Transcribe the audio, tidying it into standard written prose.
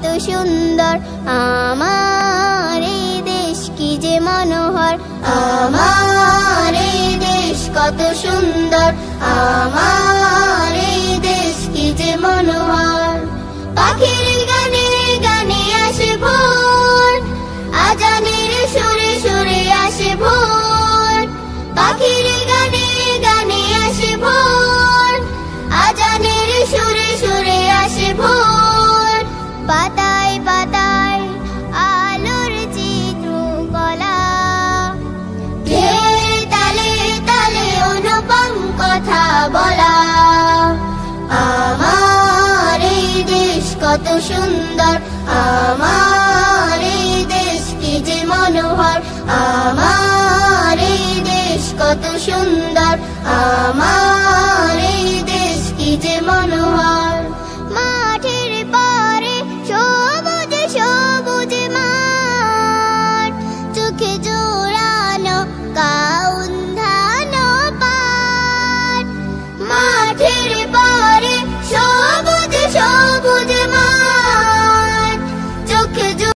কত সুন্দর, আমার এই দেশ কি যে মনোহর। আমার এই দেশ কত সুন্দর, আমার এই দেশ কি যে মনোহর। পাখির গানে গানে আসে ভোর, আজানের সুরে সুরে আসে ভোর। পাখির গানে গানে আসে ভোর, আজানের সুরে সুরে আসে ভোর। পাতায় পাতায় আলোর চিত্রকলা, ঢের তালে তালে অনুপম কথা বলা। আমার এই দেশ কত সুন্দর, আমার এই দেশ কি যে মনোহর। আমার এই দেশ কত সুন্দর, আমার